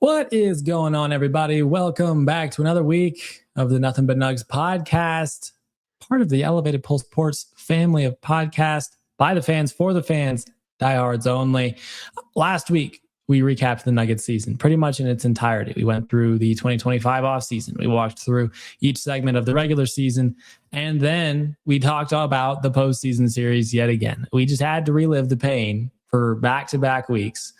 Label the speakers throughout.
Speaker 1: What is going on, everybody? Welcome back to another week of the Nothing But Nugs podcast, part of the Elevated Pulse Sports family of podcasts by the fans, for the fans, diehards only. Last week, we recapped the Nuggets season pretty much in its entirety. We went through the 2025 offseason. We walked through each segment of the regular season, and then we talked about the postseason series yet again. We just had to relive the pain for back-to-back weeks.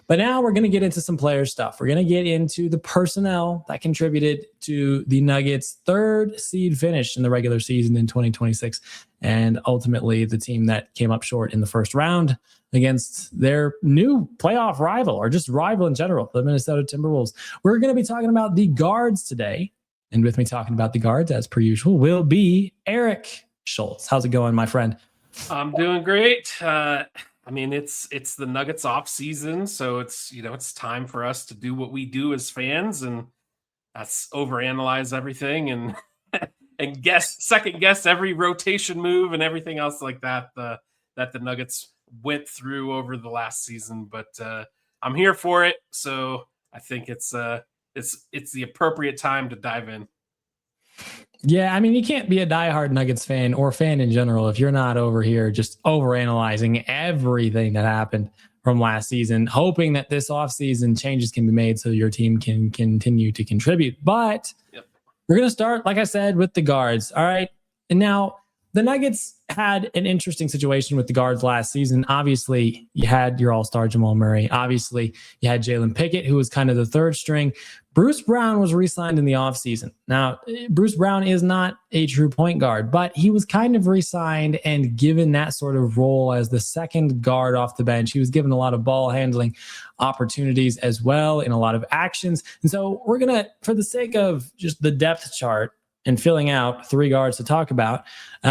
Speaker 1: But now we're going to get into some player stuff. We're going to get into the personnel that contributed to the Nuggets' third seed finish in the regular season in 2026, and ultimately the team that came up short in the first round against their new playoff rival, or just rival in general, the Minnesota Timberwolves. We're going to be talking about the guards today. And with me talking about the guards, as per usual, will be Eric Schultz. How's it going, my friend?
Speaker 2: I'm doing great. It's the Nuggets off season, so it's time for us to do what we do as fans, and that's overanalyze everything and second guess every rotation move and everything else like that that the Nuggets went through over the last season. But I'm here for it, so I think it's the appropriate time to dive in.
Speaker 1: Yeah, I mean, you can't be a diehard Nuggets fan or fan in general if you're not over here just overanalyzing everything that happened from last season, hoping that this offseason changes can be made so your team can continue to contribute. But We're going to start, like I said, with the guards. All right. And now the Nuggets had an interesting situation with the guards last season. Obviously, you had your all-star Jamal Murray. Obviously, you had Jalen Pickett, who was kind of the third string. Bruce Brown was re-signed in the offseason. Now, Bruce Brown is not a true point guard, but he was kind of re-signed and given that sort of role as the second guard off the bench. He was given a lot of ball handling opportunities as well in a lot of actions. And so we're going to, for the sake of just the depth chart, and filling out three guards to talk about,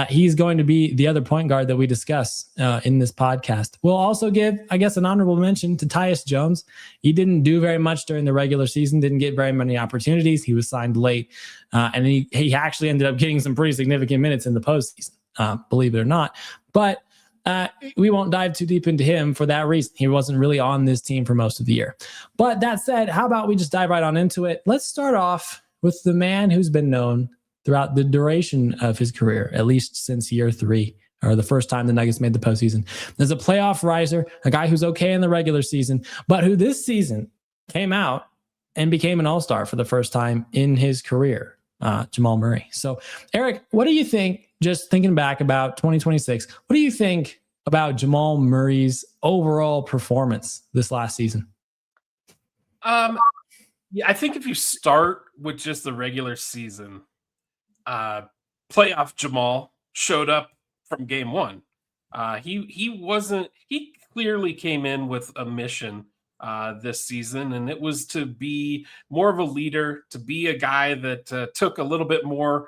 Speaker 1: he's going to be the other point guard that we discuss in this podcast. We'll also give, I guess, an honorable mention to Tyus Jones. He didn't do very much during the regular season, didn't get very many opportunities. He was signed late, and he actually ended up getting some pretty significant minutes in the postseason, believe it or not. But we won't dive too deep into him for that reason. He wasn't really on this team for most of the year. But that said, how about we just dive right on into it? Let's start off with the man who's been known throughout the duration of his career, at least since year 3, or the first time the Nuggets made the postseason. There's a playoff riser, a guy who's okay in the regular season, but who this season came out and became an all-star for the first time in his career, Jamal Murray. So, Eric, what do you think, just thinking back about 2026, what do you think about Jamal Murray's overall performance this last season?
Speaker 2: I think if you start with just the regular season, playoff Jamal showed up from game one. He clearly came in with a mission this season, and it was to be more of a leader, to be a guy that took a little bit more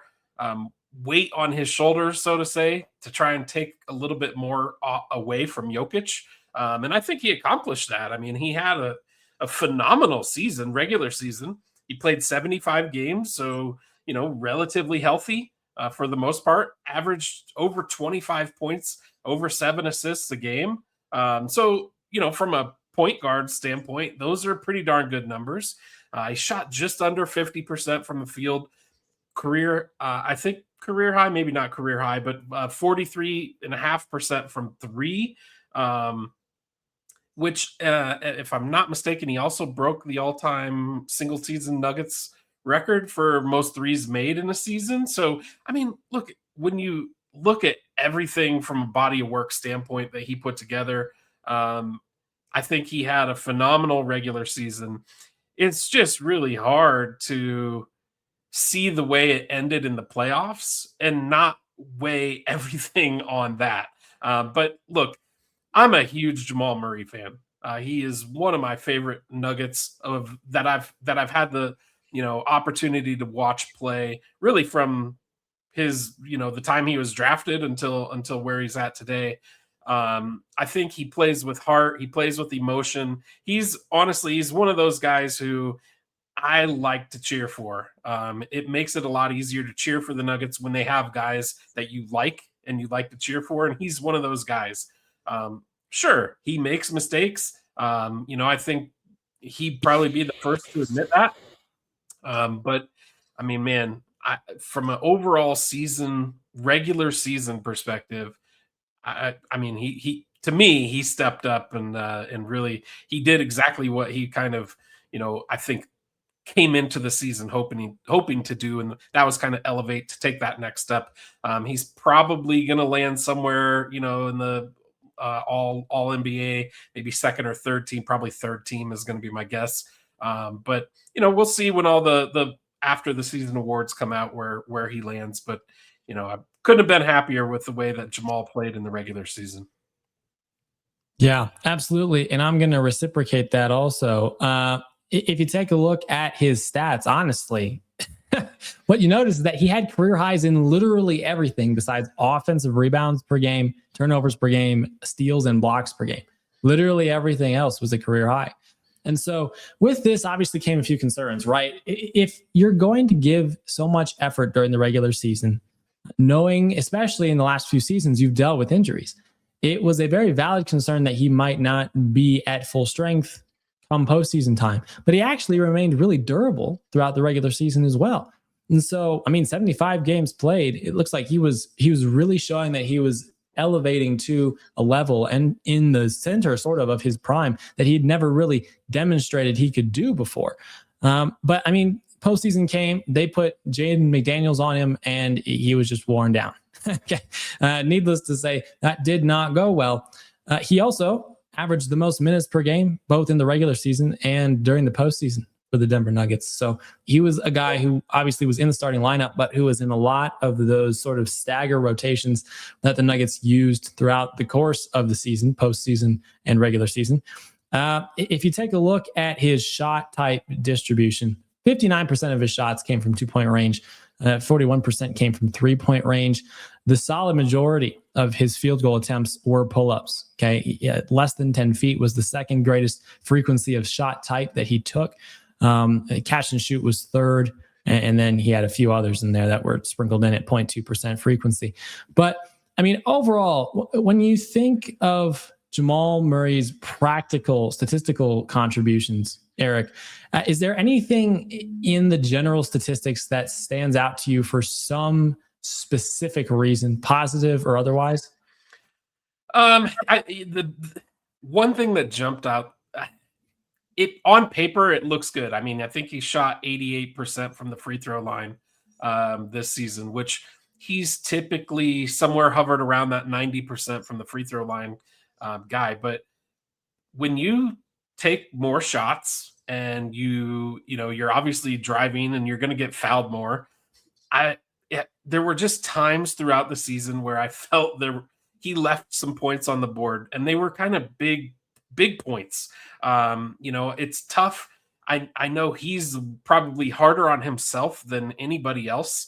Speaker 2: weight on his shoulders, so to say, to try and take a little bit more away from Jokic. And I think he accomplished that. I mean, he had a phenomenal season, regular season. He played 75 games, so relatively healthy for the most part, averaged over 25 points, over 7 assists a game. So, from a point guard standpoint, those are pretty darn good numbers. He shot just under 50% from the field. I think career high, maybe not career high, but 43.5% from 3, which, if I'm not mistaken, he also broke the all-time single season Nuggets record for most threes made in a season. So, I mean, look, when you look at everything from a body of work standpoint that he put together, I think he had a phenomenal regular season. It's just really hard to see the way it ended in the playoffs and not weigh everything on that. But look, I'm a huge Jamal Murray fan. He is one of my favorite Nuggets that I've had the opportunity to watch play, really from his, the time he was drafted until where he's at today. I think he plays with heart. He plays with emotion. He's one of those guys who I like to cheer for. It makes it a lot easier to cheer for the Nuggets when they have guys that you like and you like to cheer for. And he's one of those guys. Sure, he makes mistakes. I think he'd probably be the first to admit that. But I mean, man, from an overall season, regular season perspective, I mean, he to me, he stepped up and really he did exactly what he kind of, I think came into the season hoping to do, and that was kind of elevate to take that next step. He's probably going to land somewhere, in the all NBA, maybe second or third team. Probably third team is going to be my guess. But we'll see when all the after the season awards come out where he lands. But I couldn't have been happier with the way that Jamal played in the regular season.
Speaker 1: Yeah, absolutely. And I'm going to reciprocate that also. If you take a look at his stats, honestly, what you notice is that he had career highs in literally everything besides offensive rebounds per game, turnovers per game, steals, and blocks per game. Literally everything else was a career high. And so with this obviously came a few concerns, right? If you're going to give so much effort during the regular season, knowing, especially in the last few seasons, you've dealt with injuries, it was a very valid concern that he might not be at full strength come postseason time. But he actually remained really durable throughout the regular season as well. And so, I mean, 75 games played, it looks like he was really showing that he was elevating to a level and in the center sort of his prime that he'd never really demonstrated he could do before. But I mean, postseason came, they put Jaden McDaniels on him, and he was just worn down. Okay. Needless to say, that did not go well. He also averaged the most minutes per game, both in the regular season and during the postseason for the Denver Nuggets. So he was a guy who obviously was in the starting lineup, but who was in a lot of those sort of stagger rotations that the Nuggets used throughout the course of the season, postseason and regular season. If you take a look at his shot type distribution, 59% of his shots came from 2-point range. 41% came from 3-point range. The solid majority of his field goal attempts were pull-ups. Okay, less than 10 feet was the second greatest frequency of shot type that he took. Catch and shoot was third, and then he had a few others in there that were sprinkled in at 0.2% frequency. But I mean, overall, when you think of Jamal Murray's practical statistical contributions, Eric, is there anything in the general statistics that stands out to you for some specific reason, positive or otherwise?
Speaker 2: The one thing that jumped out, it on paper it looks good. I mean, I think he shot 88% from the free throw line this season, which he's typically somewhere hovered around that 90% from the free throw line guy. But when you take more shots and you're obviously driving and you're going to get fouled more, there were just times throughout the season where I felt he left some points on the board, and they were kind of big points. It's tough. I know he's probably harder on himself than anybody else.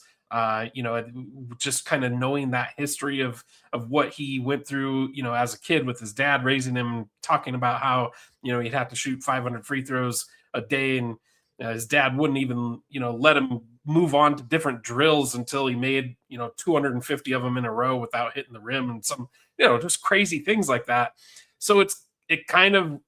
Speaker 2: Just kind of knowing that history of what he went through, as a kid with his dad raising him, talking about how, he'd have to shoot 500 free throws a day, and his dad wouldn't even, let him move on to different drills until he made, 250 of them in a row without hitting the rim, and some, just crazy things like that. So it kind of,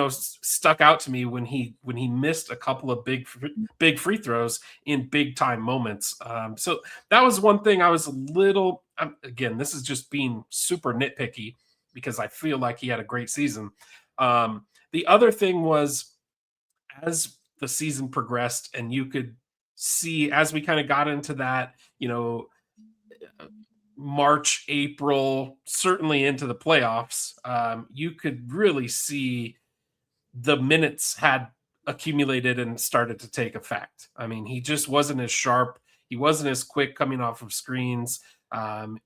Speaker 2: stuck out to me when he missed a couple of big free throws in big time moments. So that was one thing I was a little, again, this is just being super nitpicky because I feel like he had a great season. The other thing was, as the season progressed and you could see, as we kind of got into that, March, April, certainly into the playoffs, you could really see the minutes had accumulated and started to take effect. I mean, he just wasn't as sharp. He wasn't as quick coming off of screens. And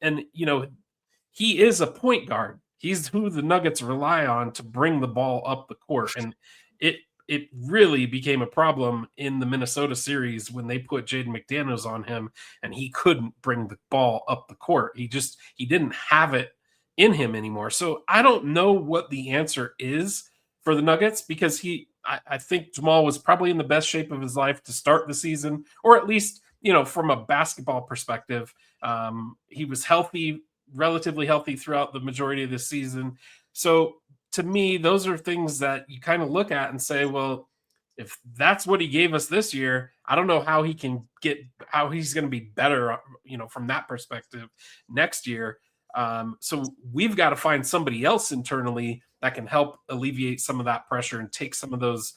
Speaker 2: he is a point guard. He's who the Nuggets rely on to bring the ball up the court. And it really became a problem in the Minnesota series when they put Jaden McDaniels on him and he couldn't bring the ball up the court. He didn't have it in him anymore. So I don't know what the answer is for the Nuggets, because I think Jamal was probably in the best shape of his life to start the season, or at least, from a basketball perspective. He was healthy, relatively healthy throughout the majority of the season. So to me, those are things that you kind of look at and say, well, if that's what he gave us this year, I don't know how how he's going to be better, from that perspective next year. So we've got to find somebody else internally that can help alleviate some of that pressure and take some of those,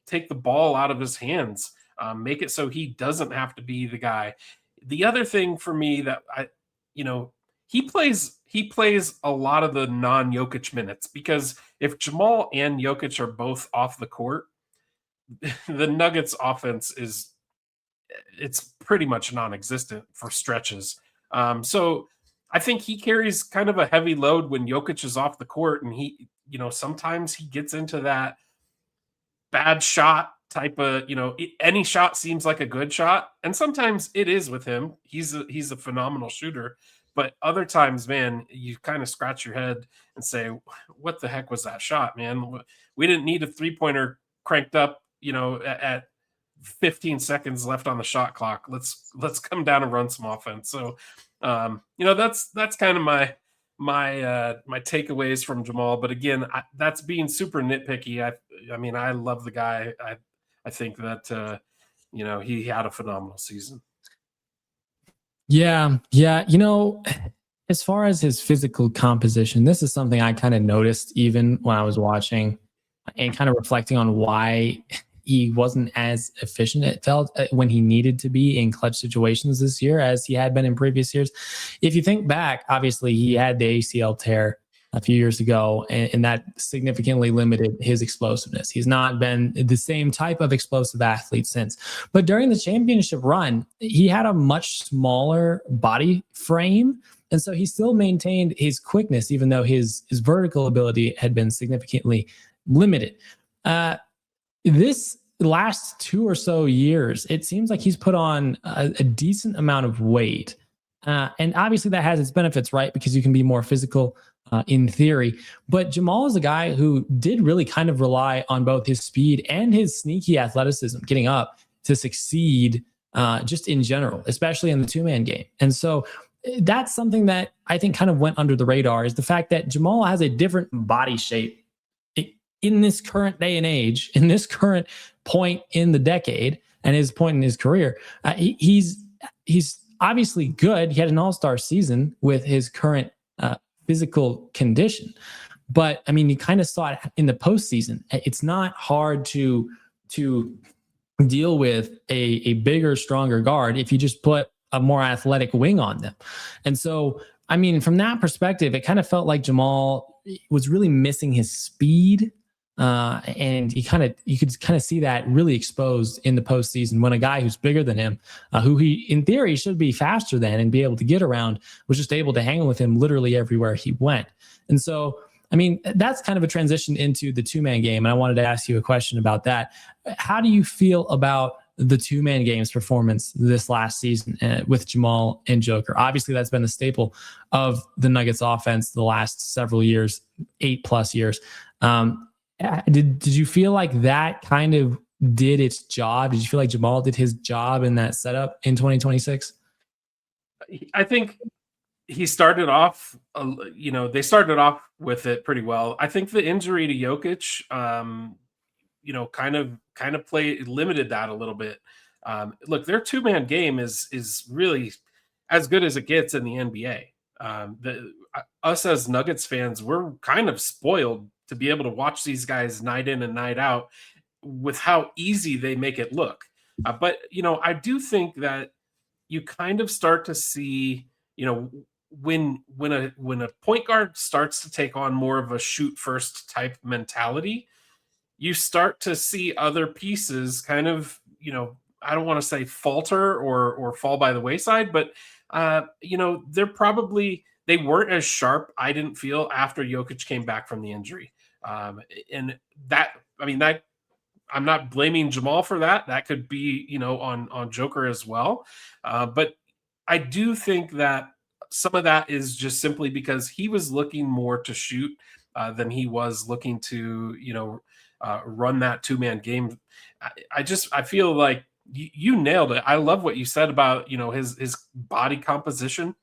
Speaker 2: take the ball out of his hands, make it so he doesn't have to be the guy. The other thing for me that you know, he plays a lot of the non-Jokic minutes, because if Jamal and Jokic are both off the court, the Nuggets offense it's pretty much non-existent for stretches. So I think he carries kind of a heavy load when Jokic is off the court, and sometimes he gets into that bad shot type of, any shot seems like a good shot, and sometimes it is with him. He's a phenomenal shooter, but other times, man, you kind of scratch your head and say, what the heck was that shot, man? We didn't need a three-pointer cranked up, at 15 seconds left on the shot clock. Let's come down and run some offense. So that's kind of my takeaways from Jamal. But again, that's being super nitpicky. I mean, I love the guy. I think that he had a phenomenal season.
Speaker 1: Yeah, yeah. As far as his physical composition, this is something I kind of noticed even when I was watching and kind of reflecting on why he wasn't as efficient, it felt, when he needed to be in clutch situations this year as he had been in previous years. If you think back, obviously he had the ACL tear a few years ago, and that significantly limited his explosiveness. He's not been the same type of explosive athlete since. But during the championship run, he had a much smaller body frame. And so he still maintained his quickness, even though his vertical ability had been significantly limited. This last 2 or so years, it seems like he's put on a decent amount of weight. And obviously that has its benefits, right? Because you can be more physical in theory. But Jamal is a guy who did really kind of rely on both his speed and his sneaky athleticism getting up to succeed just in general, especially in the two-man game. And so that's something that I think kind of went under the radar, is the fact that Jamal has a different body shape in this current day and age, in this current point in the decade and his point in his career. He's obviously good. He had an all-star season with his current physical condition. But I mean, you kind of saw it in the postseason. It's not hard to deal with a bigger, stronger guard if you just put a more athletic wing on them. And so, I mean, from that perspective, it kind of felt like Jamal was really missing his speed. And you could kind of see that really exposed in the postseason when a guy who's bigger than him, who he in theory should be faster than and be able to get around, was just able to hang with him literally everywhere he went. And so, I mean, that's kind of a transition into the two-man game. And I wanted to ask you a question about that. How do you feel about the two-man game's performance this last season with Jamal and Joker? Obviously, that's been the staple of the Nuggets offense the last several years, 8+ years. Did you feel like that kind of did its job? Did you feel like Jamal did his job in that setup in 2026?
Speaker 2: I think he started off, they started off with it pretty well. I think the injury to Jokic, kind of limited that a little bit. Look, their two-man game is really as good as it gets in the NBA. Us as Nuggets fans, we're kind of spoiled to be able to watch these guys night in and night out with how easy they make it look. But I do think that you kind of start to see, when a point guard starts to take on more of a shoot first type mentality, you start to see other pieces kind of, I don't want to say falter or fall by the wayside, but they weren't as sharp, I didn't feel, after Jokic came back from the injury. And that I'm not blaming Jamal for that. That could be, on Joker as well. But I do think that some of that is just simply because he was looking more to shoot than he was looking to, run that two-man game. I feel like you nailed it. I love what you said about, his body composition.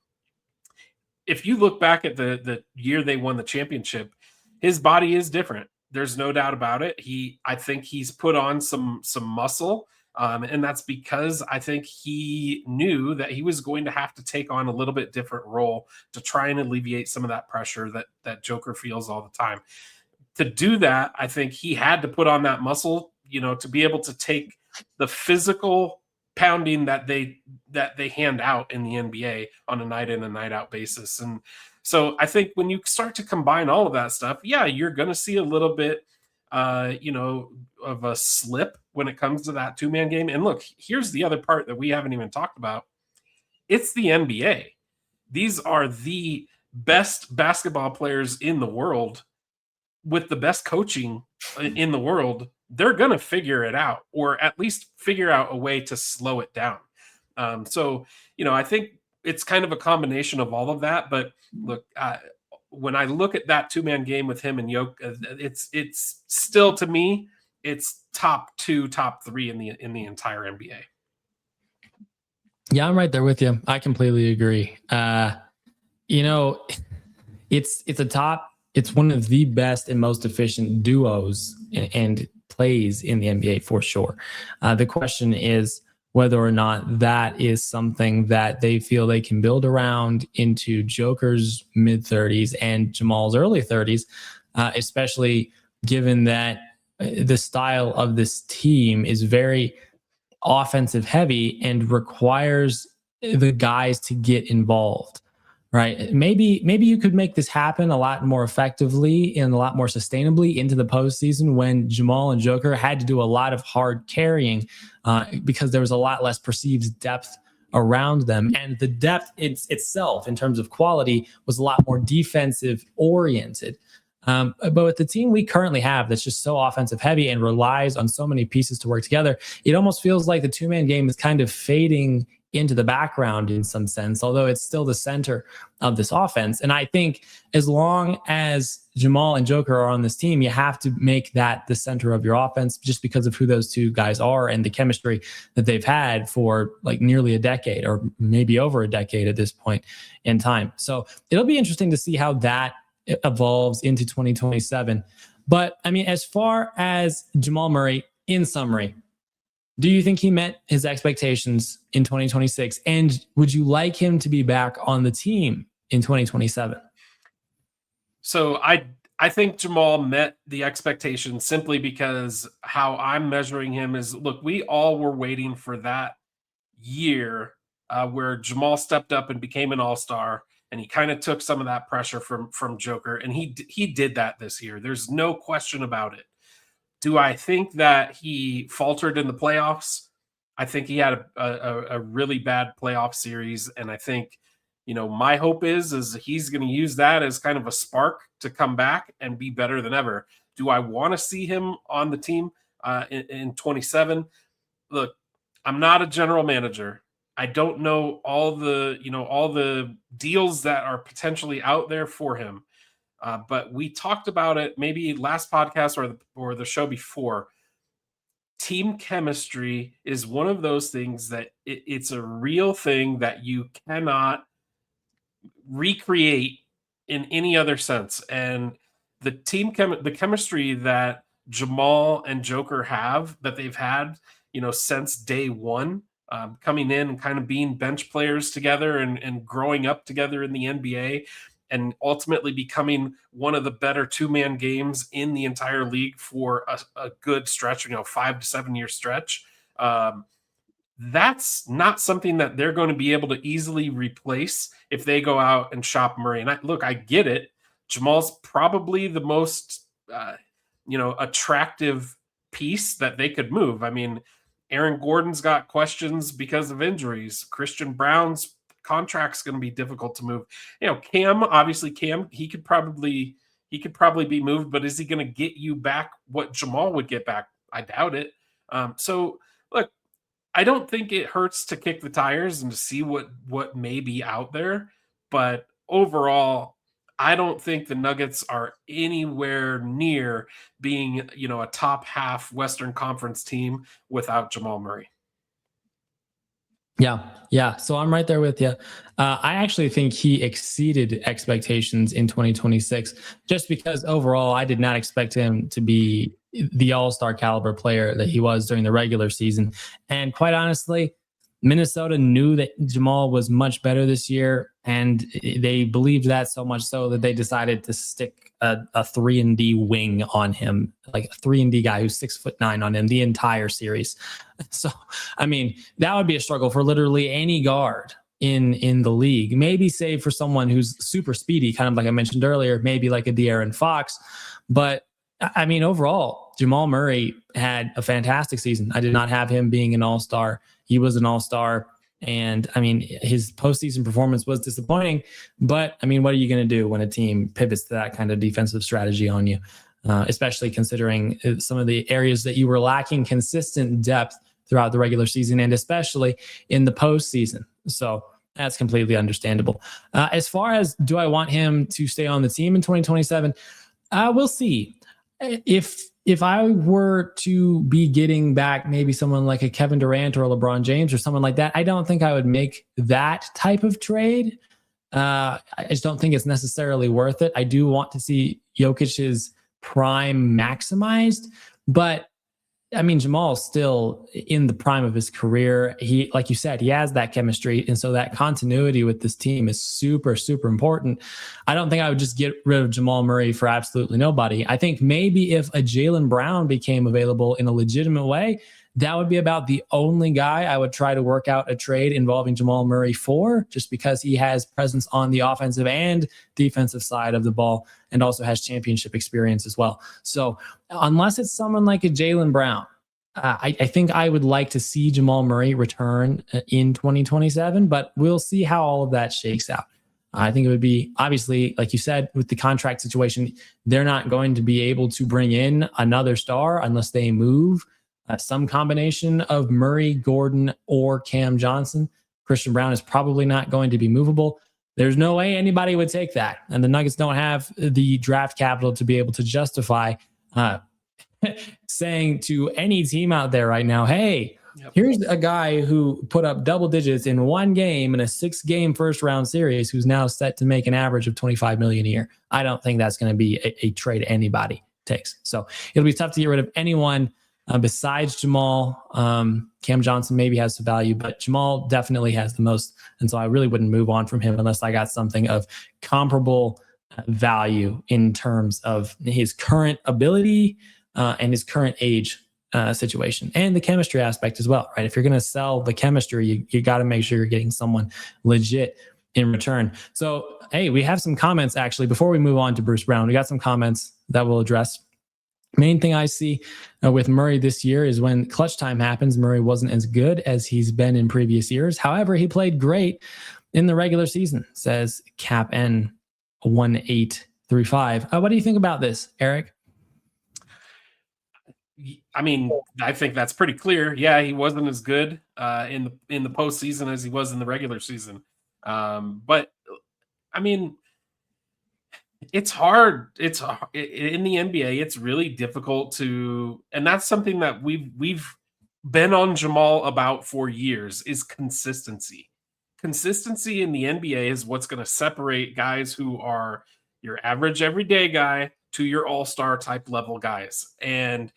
Speaker 2: If you look back at the year they won the championship, his body is different. There's no doubt about it. I think he's put on some muscle, and that's because I think he knew that he was going to have to take on a little bit different role to try and alleviate some of that pressure that Joker feels all the time. To do that, I think he had to put on that muscle, to be able to take the physical pounding that they hand out in the NBA on a night in and night out basis. And so I think when you start to combine all of that stuff, yeah, you're going to see a little bit, of a slip when it comes to that two-man game. And look, here's the other part that we haven't even talked about. It's the NBA. These are the best basketball players in the world with the best coaching in the world. They're going to figure it out, or at least figure out a way to slow it down. So, I think it's kind of a combination of all of that. But look, when I look at that two-man game with him and Yoke, it's still, to me, it's top 2, top 3 in the entire NBA.
Speaker 1: Yeah, I'm right there with you. I completely agree. It's one of the best and most efficient duos and plays in the NBA for sure. The question is whether or not that is something that they feel they can build around into Joker's mid 30s and Jamal's early 30s, especially given that the style of this team is very offensive heavy and requires the guys to get involved. Right. Maybe you could make this happen a lot more effectively and a lot more sustainably into the postseason when Jamal and Joker had to do a lot of hard carrying because there was a lot less perceived depth around them. And the depth itself, in terms of quality, was a lot more defensive oriented. But with the team we currently have that's just so offensive heavy and relies on so many pieces to work together, it almost feels like the two-man game is kind of fading into the background in some sense, although it's still the center of this offense. And I think as long as Jamal and Joker are on this team, you have to make that the center of your offense just because of who those two guys are and the chemistry that they've had for like nearly a decade or maybe over a decade at this point in time. So it'll be interesting to see how that evolves into 2027. But I mean, as far as Jamal Murray, in summary, do you think he met his expectations in 2026? And would you like him to be back on the team in 2027?
Speaker 2: So I think Jamal met the expectations simply because how I'm measuring him is, look, we all were waiting for that year where Jamal stepped up and became an all-star, and he kind of took some of that pressure from Joker, and he did that this year. There's no question about it. Do I think that he faltered in the playoffs? I think he had a really bad playoff series, and I think, my hope is he's going to use that as kind of a spark to come back and be better than ever. Do I want to see him on the team in 27? Look, I'm not a general manager. I don't know all the deals that are potentially out there for him. But we talked about it maybe last podcast or the show before. Team chemistry is one of those things that it's a real thing that you cannot recreate in any other sense. And the the chemistry that Jamal and Joker have, that they've had, since day one, coming in and kind of being bench players together and growing up together in the NBA, and ultimately becoming one of the better two-man games in the entire league for a good stretch, 5 to 7 year stretch. That's not something that they're going to be able to easily replace if they go out and shop Murray. And I get it. Jamal's probably the most, attractive piece that they could move. I mean, Aaron Gordon's got questions because of injuries. Christian Brown's contract's going to be difficult to move. Cam, he could probably be moved, but is he going to get you back what Jamal would get back? I doubt it. So look, I don't think it hurts to kick the tires and to see what may be out there, but overall, I don't think the Nuggets are anywhere near being, a top half Western Conference team without Jamal Murray.
Speaker 1: Yeah. So I'm right there with you. I actually think he exceeded expectations in 2026, just because overall I did not expect him to be the all-star caliber player that he was during the regular season. And quite honestly, Minnesota knew that Jamal was much better this year, and they believed that so much so that they decided to stick a 3-and-D wing on him, like a 3-and-D guy who's 6'9" on him the entire series. So, I mean, that would be a struggle for literally any guard in the league. Maybe save for someone who's super speedy, kind of like I mentioned earlier, maybe like a De'Aaron Fox. But I mean, overall, Jamal Murray had a fantastic season. I did not have him being an all-star. He was an all-star. And I mean, his postseason performance was disappointing. But I mean, what are you going to do when a team pivots to that kind of defensive strategy on you? Especially considering some of the areas that you were lacking consistent depth throughout the regular season and especially in the postseason. So that's completely understandable. As far as do I want him to stay on the team in 2027, we'll see. If I were to be getting back maybe someone like a Kevin Durant or a LeBron James or someone like that, I don't think I would make that type of trade. I just don't think it's necessarily worth it. I do want to see Jokic's prime maximized, but I mean, Jamal's still in the prime of his career. He, like you said, he has that chemistry. And so that continuity with this team is super, super important. I don't think I would just get rid of Jamal Murray for absolutely nobody. I think maybe if a Jaylen Brown became available in a legitimate way, that would be about the only guy I would try to work out a trade involving Jamal Murray for, just because he has presence on the offensive and defensive side of the ball and also has championship experience as well. So unless it's someone like a Jaylen Brown, I think I would like to see Jamal Murray return in 2027, but we'll see how all of that shakes out. I think it would be, obviously, like you said, with the contract situation, they're not going to be able to bring in another star unless they move some combination of Murray, Gordon, or Cam Johnson. Christian Brown is probably not going to be movable. There's no way anybody would take that. And the Nuggets don't have the draft capital to be able to justify saying to any team out there right now, hey, here's a guy who put up double digits in one game in a 6-game first round series who's now set to make an average of $25 million a year. I don't think that's going to be a trade anybody takes. So it'll be tough to get rid of anyone besides Jamal. Cam Johnson maybe has some value, but Jamal definitely has the most. And so I really wouldn't move on from him unless I got something of comparable value in terms of his current ability and his current age situation and the chemistry aspect as well, right? If you're going to sell the chemistry, you got to make sure you're getting someone legit in return. So, hey, we have some comments actually. Before we move on to Bruce Brown, we got some comments that we'll address. Main thing I see with Murray this year is when clutch time happens, Murray wasn't as good as he's been in previous years. However, he played great in the regular season, says Cap N 1835. What do you think about this, Eric?
Speaker 2: I mean, I think that's pretty clear. Yeah, he wasn't as good in the postseason as he was in the regular season. But I mean, it's hard. It's in the NBA. It's really difficult to, and that's something that we've been on Jamal about for years. Is consistency. Consistency in the NBA is what's going to separate guys who are your average everyday guy to your all-star type level guys. And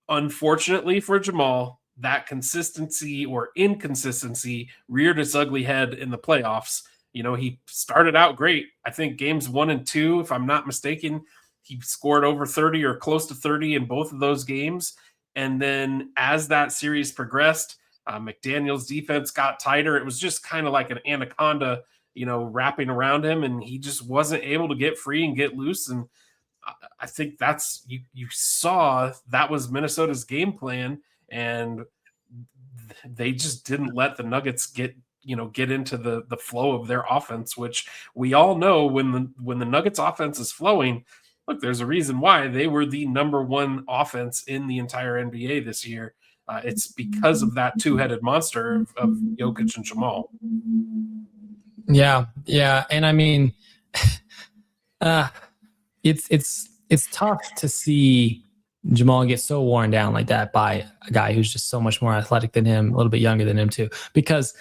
Speaker 2: unfortunately for Jamal, that consistency or inconsistency reared its ugly head in the playoffs. You know, he started out great. I think games 1 and 2, if I'm not mistaken, he scored over 30 or close to 30 in both of those games. And then as that series progressed, McDaniel's defense got tighter. It was just kind of like an anaconda, you know, wrapping around him, and he just wasn't able to get free and get loose. And I think that's you saw that was Minnesota's game plan, and they just didn't let the Nuggets get into the flow of their offense, which we all know when the Nuggets offense is flowing. Look, there's a reason why they were the number one offense in the entire NBA this year. It's because of that two-headed monster of Jokic and Jamal.
Speaker 1: Yeah, and I mean, it's tough to see Jamal gets so worn down like that by a guy who's just so much more athletic than him, a little bit younger than him too. Because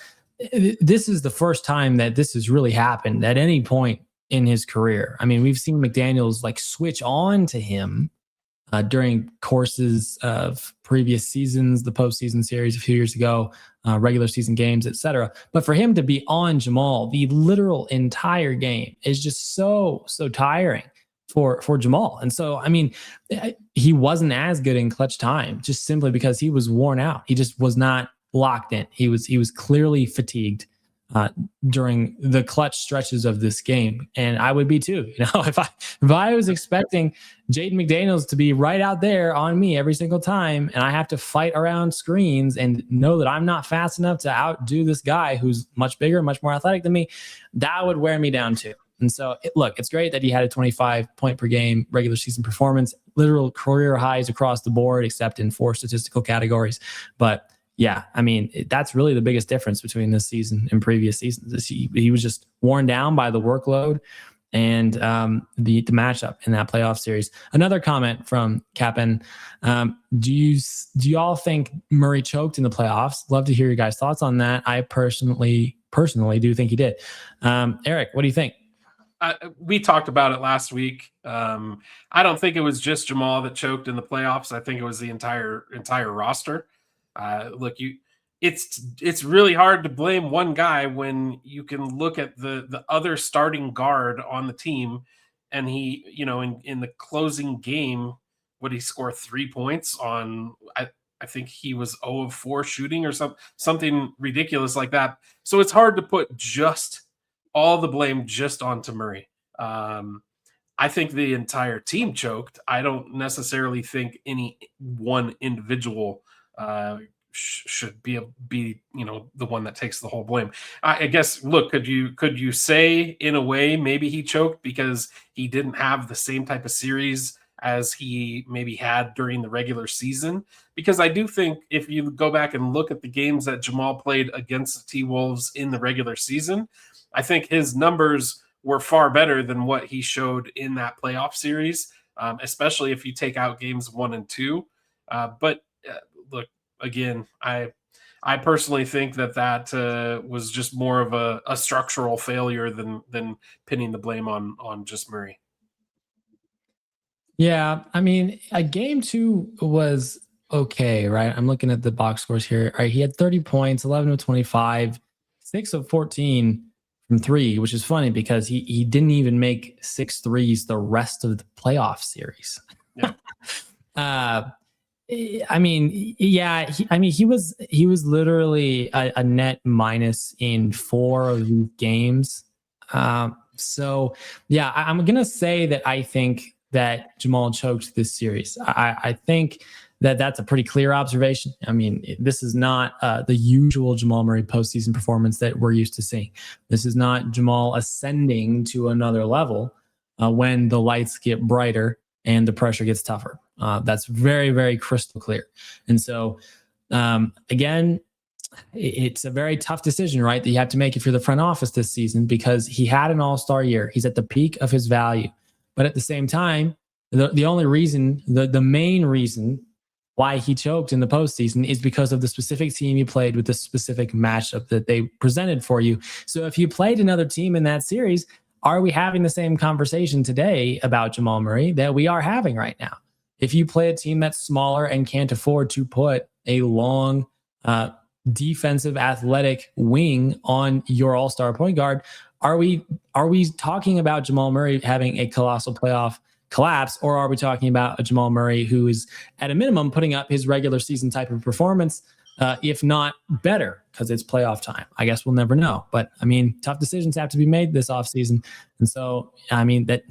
Speaker 1: this is the first time that this has really happened at any point in his career. I mean, we've seen McDaniels like switch on to him during courses of previous seasons, the postseason series a few years ago, regular season games, etc. But for him to be on Jamal the literal entire game is just so tiring for Jamal. And so, I mean, he wasn't as good in clutch time just simply because he was worn out. He just was not locked in. He was clearly fatigued during the clutch stretches of this game, and I would be too. You know, if I was expecting Jaden McDaniels to be right out there on me every single time, and I have to fight around screens and know that I'm not fast enough to outdo this guy who's much bigger, much more athletic than me, that would wear me down too. And so, look, it's great that he had a 25 point per game regular season performance, literal career highs across the board, except in 4 statistical categories. But yeah, I mean, that's really the biggest difference between this season and previous seasons. He was just worn down by the workload and the matchup in that playoff series. Another comment from Cap'n. Do you all think Murray choked in the playoffs? Love to hear your guys' thoughts on that. I personally do think he did. Eric, what do you think?
Speaker 2: We talked about it last week. I don't think it was just Jamal that choked in the playoffs. I think it was the entire roster. Look, it's really hard to blame one guy when you can look at the other starting guard on the team, and he, in the closing game, would he score 3 points on? I think he was 0 of 4 shooting or something ridiculous like that. So it's hard to put just all the blame just onto Murray. I think the entire team choked. I don't necessarily think any one individual should be the one that takes the whole blame. I guess, look, could you say in a way maybe he choked because he didn't have the same type of series as he maybe had during the regular season? Because I do think if you go back and look at the games that Jamal played against the T-Wolves in the regular season, I think his numbers were far better than what he showed in that playoff series, especially if you take out games 1 and 2. But look, again, I personally think that was just more of a structural failure than pinning the blame on just Murray.
Speaker 1: Yeah, I mean, game 2 was okay, right? I'm looking at the box scores here. All right, he had 30 points, 11 of 25, 6 of 14 from 3, which is funny because he didn't even make 6 threes the rest of the playoff series.
Speaker 2: Yeah.
Speaker 1: I mean, yeah, he was literally a net minus in 4 of these games. So yeah, I'm gonna say that I think that Jamal choked this series. I think that that's a pretty clear observation. I mean, this is not the usual Jamal Murray postseason performance that we're used to seeing. This is not Jamal ascending to another level when the lights get brighter and the pressure gets tougher. That's very, very crystal clear. And so, again, it's a very tough decision, right, that you have to make if you're the front office this season, because he had an all-star year. He's at the peak of his value. But at the same time, the only reason, the main reason why he choked in the postseason is because of the specific team you played with the specific matchup that they presented for you. So if you played another team in that series, are we having the same conversation today about Jamal Murray that we are having right now? If you play a team that's smaller and can't afford to put a long defensive athletic wing on your all-star point guard, are we talking about Jamal Murray having a colossal playoff collapse, or are we talking about a Jamal Murray who is at a minimum putting up his regular season type of performance, if not better, because it's playoff time? I guess we'll never know. But I mean, tough decisions have to be made this offseason. And so, I mean, that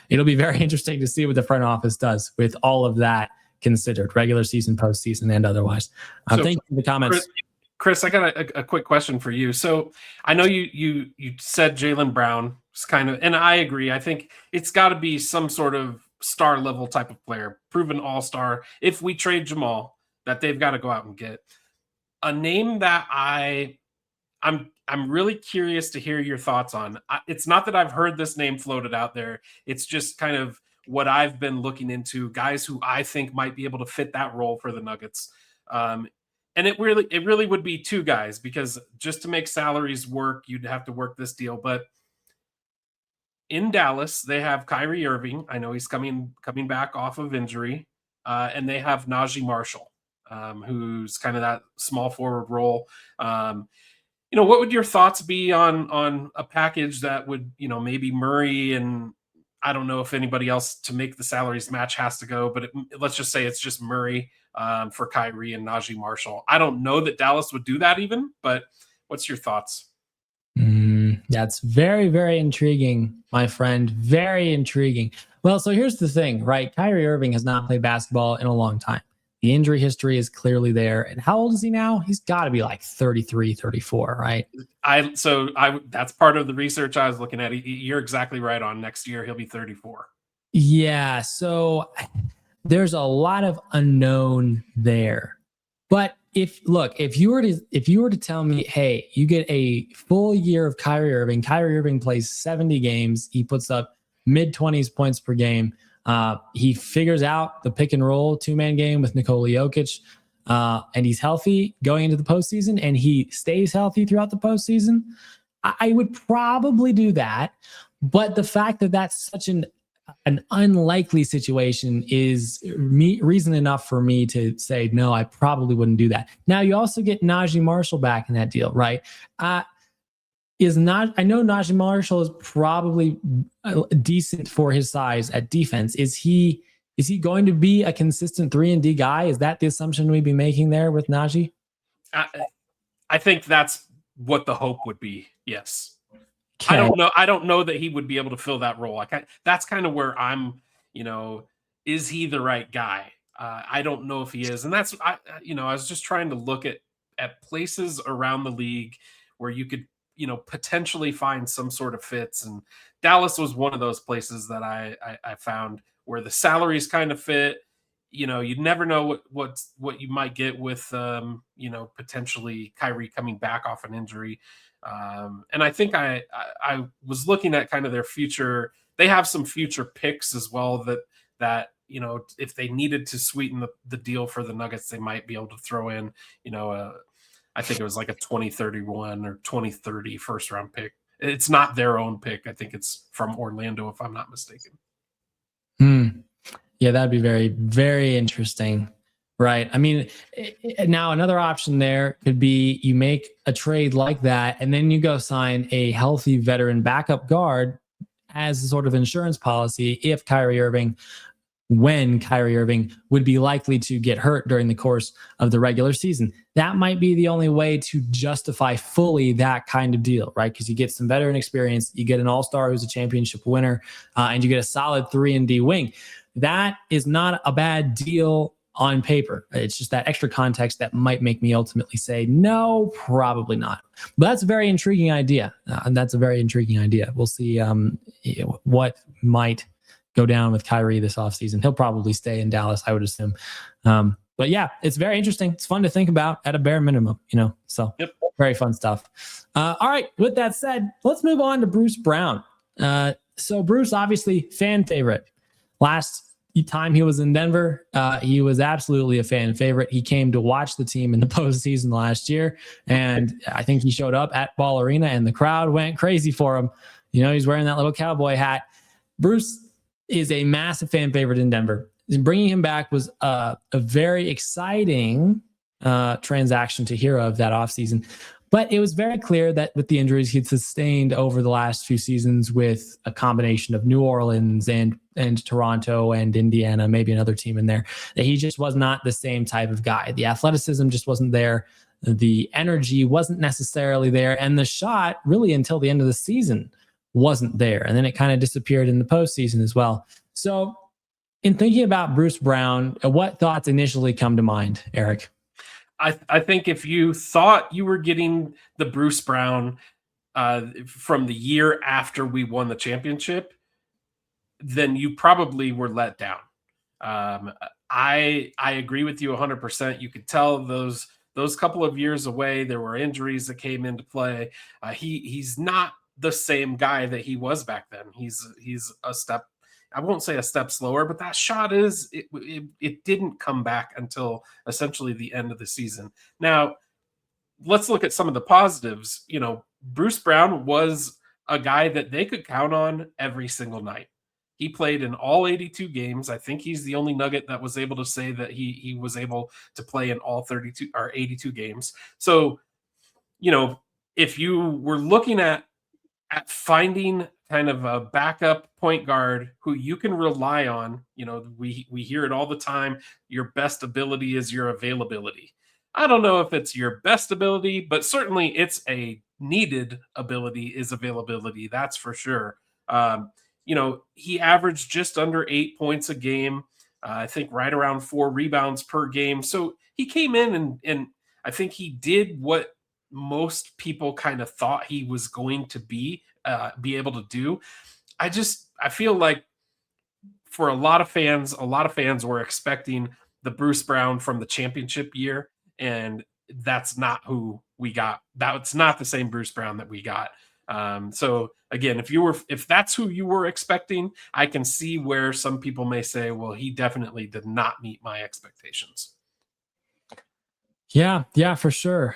Speaker 1: it'll be very interesting to see what the front office does with all of that considered, regular season, postseason, and otherwise. Thank you for the comments.
Speaker 2: Chris, I got a quick question for you. So I know you said Jaylen Brown is kind of, and I agree. I think it's got to be some sort of star level type of player, proven all-star. If we trade Jamal, that they've got to go out and get a name that I'm really curious to hear your thoughts on. It's not that I've heard this name floated out there. It's just kind of what I've been looking into, guys who I think might be able to fit that role for the Nuggets. And it really would be two guys, because just to make salaries work, you'd have to work this deal. But in Dallas, they have Kyrie Irving. I know he's coming back off of injury, and they have Najee Marshall, who's kind of that small forward role. What would your thoughts be on a package that would, maybe Murray, and I don't know if anybody else to make the salaries match has to go, but let's just say it's just Murray for Kyrie and Najee Marshall. I don't know that Dallas would do that even, but what's your thoughts?
Speaker 1: That's very, very intriguing, my friend. Very intriguing. Well, so here's the thing, right? Kyrie Irving has not played basketball in a long time. The injury history is clearly there. And how old is he now? He's got to be like 33, 34, right?
Speaker 2: That's part of the research I was looking at. You're exactly right on. Next year, he'll be 34.
Speaker 1: Yeah. So there's a lot of unknown there. But if you were to tell me, hey, you get a full year of Kyrie Irving plays 70 games, he puts up mid-20s points per game. He figures out the pick and roll 2-man game with Nikola Jokic, and he's healthy going into the postseason, and he stays healthy throughout the postseason. I would probably do that. But the fact that that's such an unlikely situation is reason enough for me to say, no, I probably wouldn't do that. Now, you also get Najee Marshall back in that deal, right? I know Najee Marshall is probably decent for his size at defense. Is he going to be a consistent 3-and-D guy? Is that the assumption we'd be making there with Najee?
Speaker 2: I think that's what the hope would be. Yes.
Speaker 1: Okay.
Speaker 2: I don't know that he would be able to fill that role. That's kind of where I'm, is he the right guy? I don't know if he is. And that's, I was just trying to look at places around the league where you could, potentially find some sort of fits. And Dallas was one of those places that I found where the salaries kind of fit. You'd never know what you might get with, potentially Kyrie coming back off an injury. And I think I was looking at kind of their future. They have some future picks as well that if they needed to sweeten the deal for the Nuggets, they might be able to throw in, I think it was like a 2031 or 2030 first round pick. It's not their own pick. I think it's from Orlando, if I'm not mistaken.
Speaker 1: Yeah, that'd be very, very interesting. Right. I mean, now another option there could be you make a trade like that, and then you go sign a healthy veteran backup guard as a sort of insurance policy when Kyrie Irving would be likely to get hurt during the course of the regular season. That might be the only way to justify fully that kind of deal, right? Because you get some veteran experience, you get an all-star who's a championship winner, and you get a solid 3-and-D wing. That is not a bad deal on paper. It's just that extra context that might make me ultimately say, no, probably not. But that's a very intriguing idea. We'll see what might go down with Kyrie this offseason. He'll probably stay in Dallas, I would assume. But yeah, it's very interesting. It's fun to think about at a bare minimum, so yep. Very fun stuff. All right. With that said, let's move on to Bruce Brown. So Bruce, obviously fan favorite. Last time he was in Denver, he was absolutely a fan favorite. He came to watch the team in the postseason last year, and I think he showed up at Ball Arena, and the crowd went crazy for him. He's wearing that little cowboy hat. Bruce is a massive fan favorite in Denver. Bringing him back was a very exciting transaction to hear of that offseason. But it was very clear that with the injuries he'd sustained over the last few seasons with a combination of New Orleans and Toronto and Indiana, maybe another team in there, that he just was not the same type of guy. The athleticism just wasn't there. The energy wasn't necessarily there. And the shot, really until the end of the season, wasn't there. And then it kind of disappeared in the postseason as well. So in thinking about Bruce Brown, what thoughts initially come to mind, Eric?
Speaker 2: I think if you thought you were getting the Bruce Brown from the year after we won the championship, then you probably were let down. I agree with you 100%. You could tell those couple of years away, there were injuries that came into play. He's not the same guy that he was back then. He's a step, I won't say a step slower, but that shot it didn't come back until essentially the end of the season. Now, let's look at some of the positives. Bruce Brown was a guy that they could count on every single night. He played in all 82 games. I think he's the only Nugget that was able to say that he was able to play in all 32 or 82 games. So, if you were looking at finding kind of a backup point guard who you can rely on. We hear it all the time. Your best ability is your availability. I don't know if it's your best ability, but certainly it's a needed ability is availability. That's for sure. He averaged just under 8 points a game. I think right around 4 rebounds per game. So he came in and I think he did what most people kind of thought he was going to be able to do. I feel like for a lot of fans were expecting the Bruce Brown from the championship year, and that's not who we got. That's not the same Bruce Brown that we got. So again, if that's who you were expecting, I can see where some people may say, well, he definitely did not meet my expectations.
Speaker 1: Yeah, for sure.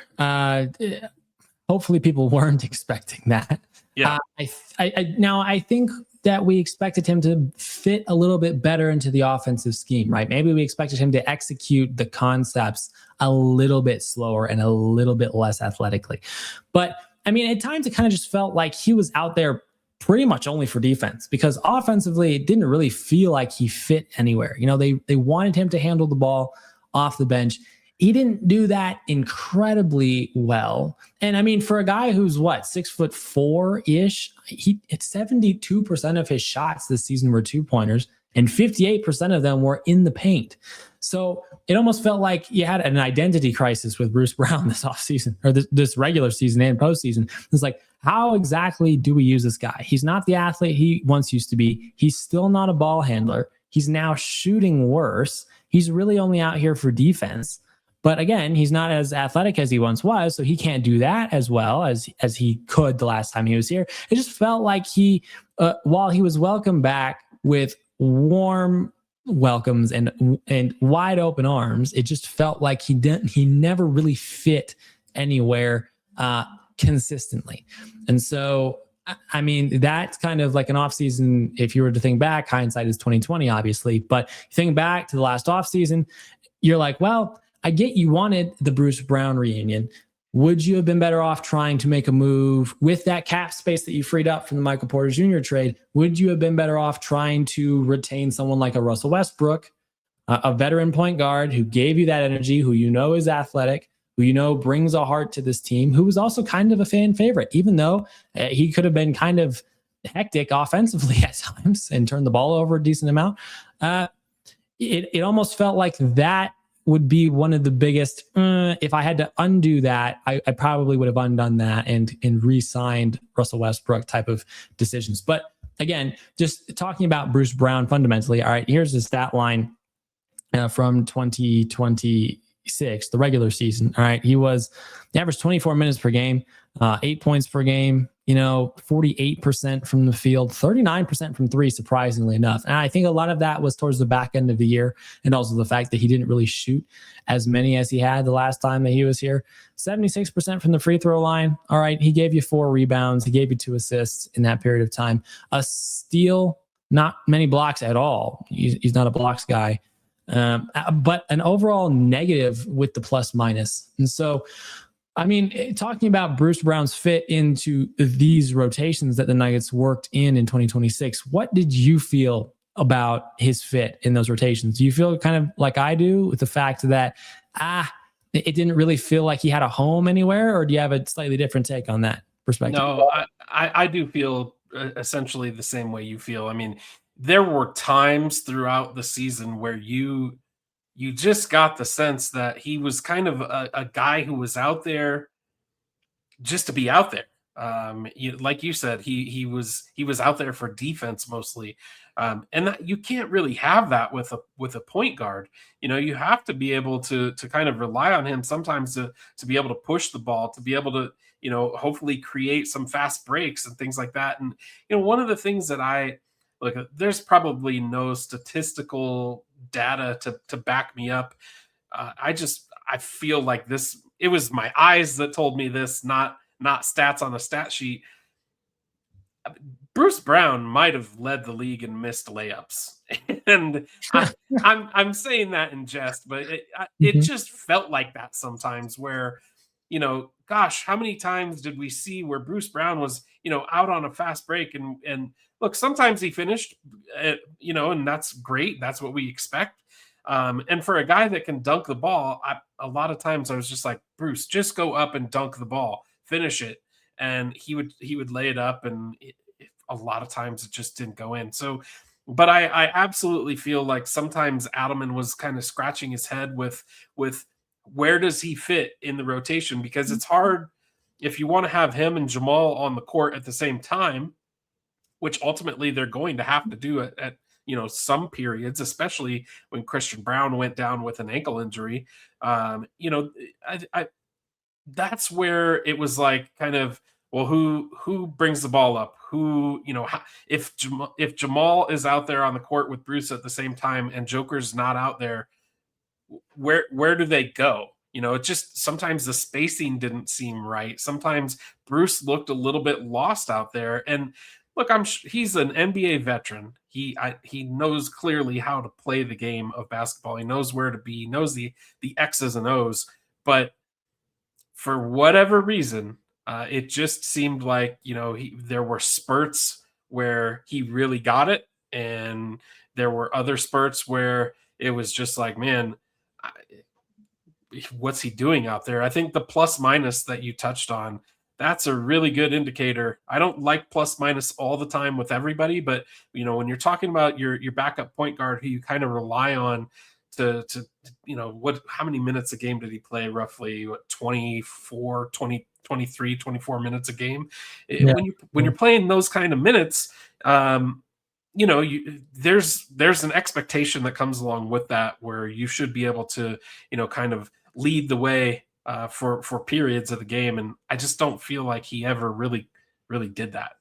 Speaker 1: Hopefully people weren't expecting that.
Speaker 2: Yeah.
Speaker 1: I think that we expected him to fit a little bit better into the offensive scheme, right? Maybe we expected him to execute the concepts a little bit slower and a little bit less athletically. But I mean, at times it kind of just felt like he was out there pretty much only for defense, because offensively it didn't really feel like he fit anywhere. They wanted him to handle the ball off the bench. He didn't do that incredibly well. And I mean, for a guy who's 6'4" it's 72% of his shots this season were 2-pointers, and 58% of them were in the paint. So it almost felt like you had an identity crisis with Bruce Brown this offseason, or this regular season and postseason. It's like, how exactly do we use this guy? He's not the athlete he once used to be. He's still not a ball handler. He's now shooting worse. He's really only out here for defense. But again, he's not as athletic as he once was, so he can't do that as well as he could the last time he was here. It just felt like while he was welcomed back with warm welcomes and wide open arms, it just felt like he never really fit anywhere consistently. And so, I mean, that's kind of like an offseason. If you were to think back, hindsight is 2020, obviously. But think back to the last offseason, you're like, well, I get you wanted the Bruce Brown reunion. Would you have been better off trying to make a move with that cap space that you freed up from the Michael Porter Jr. trade? Would you have been better off trying to retain someone like a Russell Westbrook, a veteran point guard who gave you that energy, who is athletic, who brings a heart to this team, who was also kind of a fan favorite, even though he could have been kind of hectic offensively at times and turned the ball over a decent amount? It almost felt like that would be one of the biggest. If I had to undo that, I probably would have undone that and re-signed Russell Westbrook type of decisions. But again, just talking about Bruce Brown fundamentally. All right, here's the stat line from 2026, the regular season. All right, he averaged 24 minutes per game, 8 points per game. 48% from the field, 39% from three, surprisingly enough. And I think a lot of that was towards the back end of the year, and also the fact that he didn't really shoot as many as he had the last time that he was here. 76% from the free throw line. All right, he gave you 4 rebounds. He gave you 2 assists in that period of time. A steal, not many blocks at all. He's not a blocks guy. But an overall negative with the plus minus. And so, I mean, talking about Bruce Brown's fit into these rotations that the Nuggets worked in 2026, what did you feel about his fit in those rotations? Do you feel kind of like I do with the fact that, it didn't really feel like he had a home anywhere, or do you have a slightly different take on that perspective?
Speaker 2: No, I do feel essentially the same way you feel. I mean, there were times throughout the season where you just got the sense that he was kind of a guy who was out there just to be out there. Like you said, he was out there for defense mostly, and that, you can't really have that with a point guard. You have to be able to kind of rely on him sometimes to be able to push the ball, to be able to hopefully create some fast breaks and things like that. And one of the things that I look, there's probably no statistical data to back me up. I feel like this. It was my eyes that told me this, not stats on a stat sheet. Bruce Brown might have led the league in missed layups, and I'm saying that in jest, but it
Speaker 1: Mhm.
Speaker 2: just felt like that sometimes. Where, gosh, how many times did we see where Bruce Brown was, out on a fast break, and look, sometimes he finished, and that's great. That's what we expect. And for a guy that can dunk the ball, a lot of times I was just like, Bruce, just go up and dunk the ball, finish it, and he would lay it up, and a lot of times it just didn't go in. So, but I absolutely feel like sometimes Adelman was kind of scratching his head with where does he fit in the rotation, because it's hard if you want to have him and Jamal on the court at the same time, which ultimately they're going to have to do at some periods, especially when Christian Brown went down with an ankle injury. I that's where it was like kind of, well, who brings the ball up, who, if Jamal is out there on the court with Bruce at the same time and Joker's not out there, where do they go? It just sometimes the spacing didn't seem right. Sometimes Bruce looked a little bit lost out there. And look, he's an NBA veteran. He knows clearly how to play the game of basketball. He knows where to be. He knows the X's and O's. But for whatever reason, it just seemed like, there were spurts where he really got it, and there were other spurts where it was just like, man, what's he doing out there? I think the plus minus that you touched on, that's a really good indicator. I don't like plus minus all the time with everybody, but when you're talking about your backup point guard who you kind of rely on to how many minutes a game did he play? Roughly what, 24, 20, 23, 24 minutes a game.
Speaker 1: Yeah.
Speaker 2: When you're playing those kind of minutes, there's an expectation that comes along with that, where you should be able to kind of lead the way for periods of the game, and I just don't feel like he ever really did that.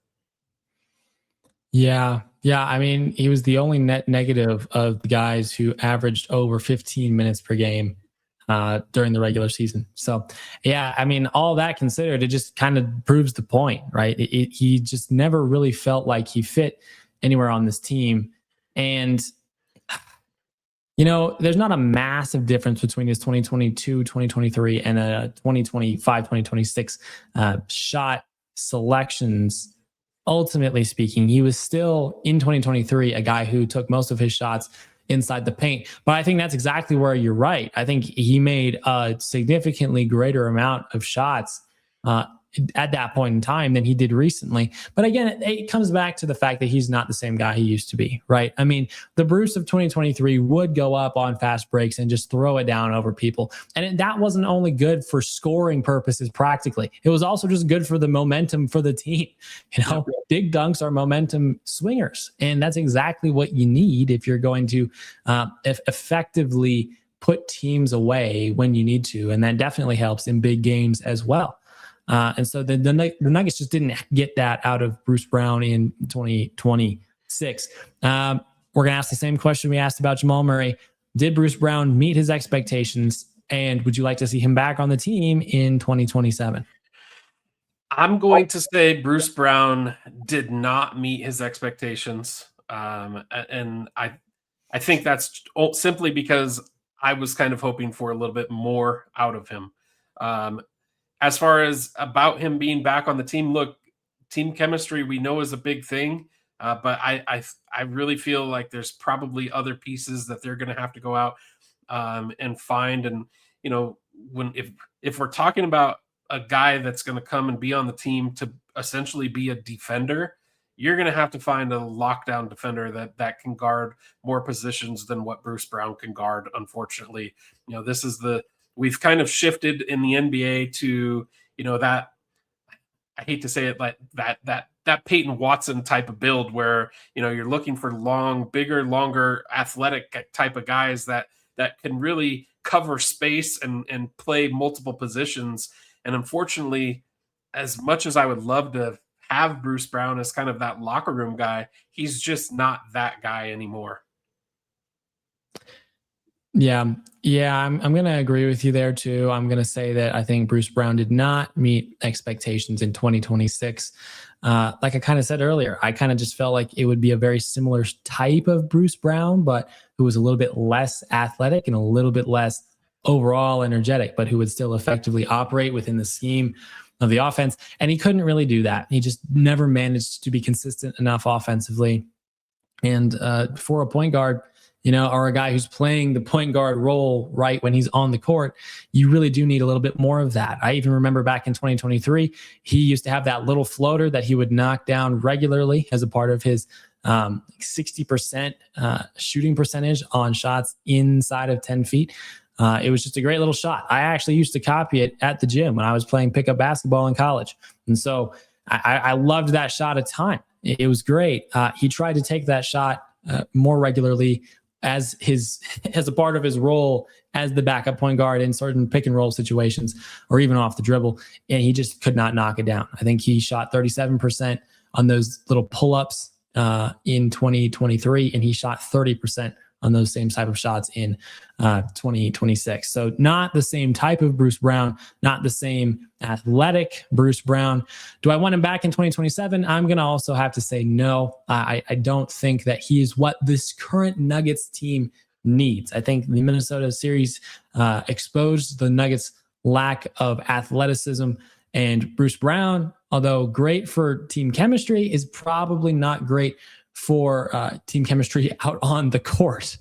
Speaker 1: Yeah. Yeah. I mean, he was the only net negative of the guys who averaged over 15 minutes per game during the regular season. So, yeah, I mean, all that considered, it just kind of proves the point, right? He just never really felt like he fit anywhere on this team. And, there's not a massive difference between his 2022, 2023, and a 2025, 2026 shot selections. Ultimately speaking, he was still in 2023 a guy who took most of his shots inside the paint. But I think that's exactly where you're right. I think he made a significantly greater amount of shots at that point in time than he did recently. But again, it comes back to the fact that he's not the same guy he used to be, right? I mean, the Bruce of 2023 would go up on fast breaks and just throw it down over people. And that wasn't only good for scoring purposes practically, it was also just good for the momentum for the team. Big dunks are momentum swingers. And that's exactly what you need if you're going to effectively put teams away when you need to. And that definitely helps in big games as well. And so the Nuggets just didn't get that out of Bruce Brown in 2026. We're going to ask the same question we asked about Jamal Murray. Did Bruce Brown meet his expectations? And would you like to see him back on the team in 2027?
Speaker 2: I'm going to say Bruce Brown did not meet his expectations. And I think that's simply because I was kind of hoping for a little bit more out of him. As far as about him being back on the team, look, team chemistry we know is a big thing, but I really feel like there's probably other pieces that they're going to have to go out and find. And if we're talking about a guy that's going to come and be on the team to essentially be a defender, you're going to have to find a lockdown defender that can guard more positions than what Bruce Brown can guard. Unfortunately, we've kind of shifted in the NBA to, that, I hate to say it, like that Peyton Watson type of build where, you're looking for bigger, longer, athletic type of guys that can really cover space and play multiple positions. And unfortunately, as much as I would love to have Bruce Brown as kind of that locker room guy. He's just not that guy anymore.
Speaker 1: Yeah. Yeah. I'm going to agree with you there too. I'm going to say that I think Bruce Brown did not meet expectations in 2026. Like I kind of said earlier, I kind of just felt like it would be a very similar type of Bruce Brown, but who was a little bit less athletic and a little bit less overall energetic, but who would still effectively operate within the scheme of the offense. And he couldn't really do that. He just never managed to be consistent enough offensively. And for a point guard, or a guy who's playing the point guard role right when he's on the court, you really do need a little bit more of that. I even remember back in 2023, he used to have that little floater that he would knock down regularly as a part of his 60% shooting percentage on shots inside of 10 feet. It was just a great little shot. I actually used to copy it at the gym when I was playing pickup basketball in college. And so I loved that shot a ton. It was great. He tried to take that shot more regularly as a part of his role as the backup point guard in certain pick and roll situations or even off the dribble. And he just could not knock it down. I think he shot 37% on those little pull-ups in 2023, and he shot 30% on those same type of shots in 2026. So not the same type of Bruce Brown, not the same athletic Bruce Brown. Do I want him back in 2027? I'm going to also have to say no. I don't think that he is what this current Nuggets team needs. I think the Minnesota series exposed the Nuggets' lack of athleticism, and Bruce Brown, although great for team chemistry, is probably not great for team chemistry out on the court,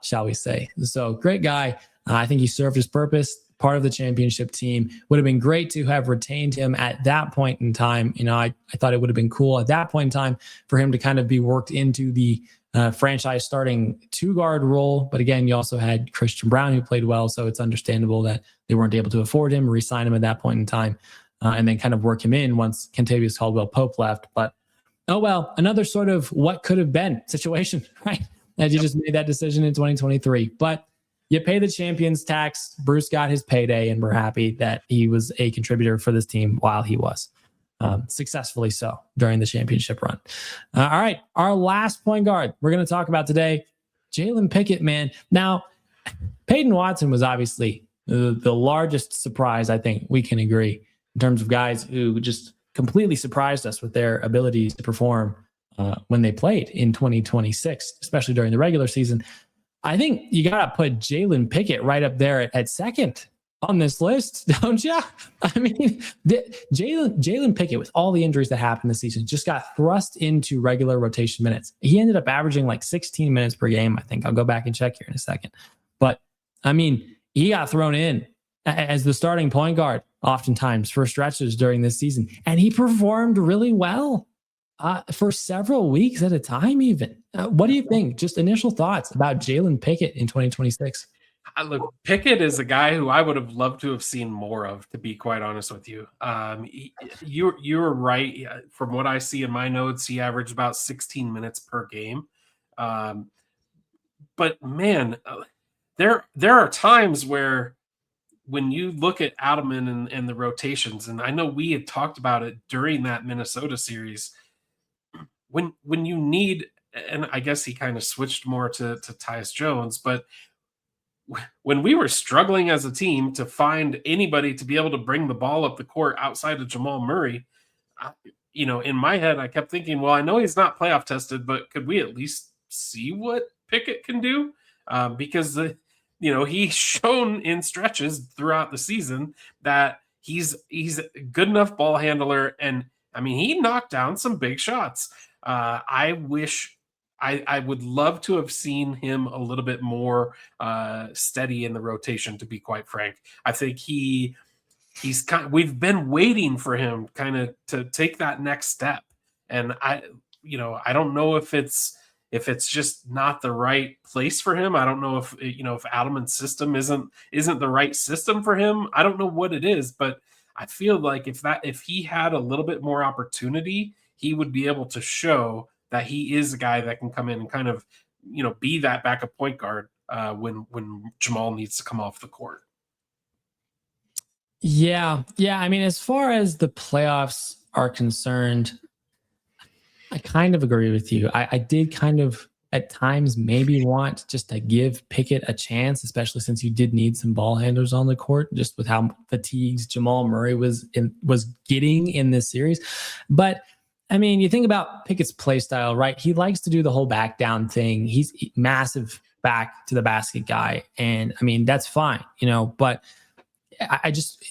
Speaker 1: shall we say. So great guy. I think he served his purpose, part of the championship team. Would have been great to have retained him at that point in time. I thought it would have been cool at that point in time for him to kind of be worked into the franchise starting two-guard role. But again, you also had Christian Braun, who played well, so it's understandable that they weren't able to afford him, re-sign him at that point in time, and then kind of work him in once Kentavious Caldwell-Pope left. But oh, well, another sort of what could have been situation, right? As you just made that decision in 2023. But you pay the champions tax. Bruce got his payday, and we're happy that he was a contributor for this team while he was successfully so during the championship run. All right, our last point guard we're going to talk about today, Jalen Pickett, man. Now, Peyton Watson was obviously the largest surprise, I think we can agree, in terms of guys who just completely surprised us with their abilities to perform when they played in 2026, especially during the regular season. I think you got to put Jalen Pickett right up there at second on this list, don't you? I mean, Jalen Pickett, with all the injuries that happened this season, just got thrust into regular rotation minutes. He ended up averaging like 16 minutes per game, I think. I'll go back and check here in a second. But, I mean, he got thrown in as the starting point guard oftentimes for stretches during this season. And he performed really well for several weeks at a time even. What do you think? Just initial thoughts about Jalen Pickett in 2026.
Speaker 2: Look, Pickett is a guy who I would have loved to have seen more of, to be quite honest with you. You're right. From what I see in my notes, he averaged about 16 minutes per game. But man, there are times where when you look at Adelman and the rotations, and I know we had talked about it during that Minnesota series, when you need, and I guess he kind of switched more to Tyus Jones, but when we were struggling as a team to find anybody to be able to bring the ball up the court outside of Jamal Murray, in my head, I kept thinking, well, I know he's not playoff tested, but could we at least see what Pickett can do? Because he's shown in stretches throughout the season that he's a good enough ball handler, and I mean, he knocked down some big shots. I would love to have seen him a little bit more steady in the rotation, to be quite frank. I think we've been waiting for him kind of to take that next step. And I don't know if it's just not the right place for him. I don't know if Adelman's system isn't the right system for him. I don't know what it is, but I feel like if he had a little bit more opportunity, he would be able to show that he is a guy that can come in and kind of, be that backup point guard when Jamal needs to come off the court.
Speaker 1: Yeah. I mean, as far as the playoffs are concerned, I kind of agree with you. I did kind of at times maybe want just to give Pickett a chance, especially since you did need some ball handlers on the court, just with how fatigued Jamal Murray was getting in this series. But I mean, you think about Pickett's play style, right? He likes to do the whole back down thing. He's massive back to the basket guy. And I mean, that's fine, but I just,